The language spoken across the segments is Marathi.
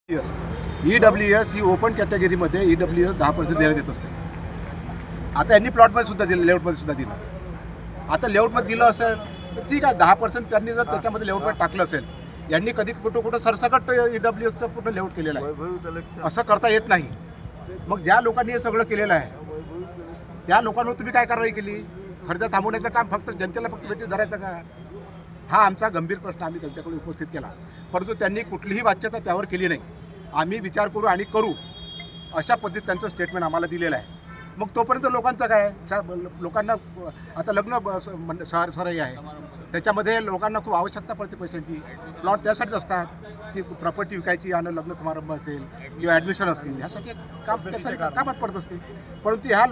EWS ही ओपन कॅटेगरीमध्ये EWS 10% देण्यात येत असते. आता यांनी प्लॉटमध्ये सुद्धा दिलं, लेआउटमध्ये सुद्धा दिलं. आता लेआउटमध्ये दिलं असेल तर ठीक आहे, 10% त्यांनी जर त्याच्यामध्ये लेआउटमध्ये टाकलं असेल, यांनी कधी कुठं सरसकट EWSचं पूर्ण लेआउट केलेलं आहे. असं करता येत नाही. मग ज्या लोकांनी हे सगळं केलेलं आहे त्या लोकांवर तुम्ही काय कारवाई केली? खरेदी थांबवण्याचं काम फक्त जनतेला फक्त भेटी धरायचं का? हा आमचा गंभीर प्रश्न आम्ही त्यांच्याकडे उपस्थित केला, परंतु त्यांनी कुठलीही वाच्यता त्यावर केली नाही. आम्ही विचार करू आणि करू अशा पद्धतीत त्यांचं स्टेटमेंट आम्हाला दिलेलं आहे. मग तोपर्यंत लोकांचं काय, लोकांना आता लग्न सराई आहे, त्याच्यामध्ये लोकांना खूप आवश्यकता पडते पैशांची. प्लॉट त्यासाठीच असतात की प्रॉपर्टी विकायची आणि लग्न समारंभ असेल किंवा ॲडमिशन असतील, ह्यासाठी काम त्यासाठी कामात पडत असते. परंतु ह्या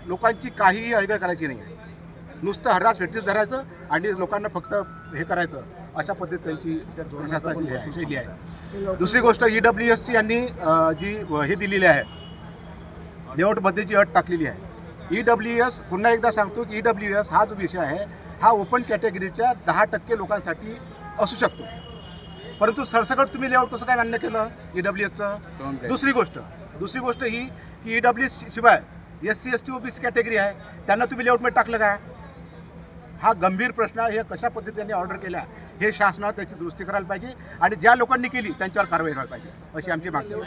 लोकांची काहीही ऐका करायची नाही आहे. नुसतं हर्रास भेटीस धरायचं आणि लोकांना फक्त हे करायचं, अशा पद्धतीत त्यांची प्रशासनाची शैली आहे. दुसरी गोष्ट, EWSची यांनी जी हे दिलेली आहे, लेआउटमध्ये जी अट टाकलेली आहे. EWS, पुन्हा एकदा सांगतो की EWS हा जो विषय आहे हा ओपन कॅटेगरीच्या 10% लोकांसाठी असू शकतो. परंतु सरसकट तुम्ही लेआउट कसं काय मान्य केलं EWSचं? दुसरी गोष्ट ही की EWS शिवाय SC ST OBC कॅटेगरी आहे, त्यांना तुम्ही लेआउटमध्ये टाकलं का? हा गंभीर प्रश्न. हे कशा पद्धतीने ऑर्डर केल्या हे शासनाला त्याची दुरुस्ती करायला पाहिजे आणि ज्या लोकांनी केली त्यांच्यावर कारवाई करायला पाहिजे, अशी आमची मागणी आहे.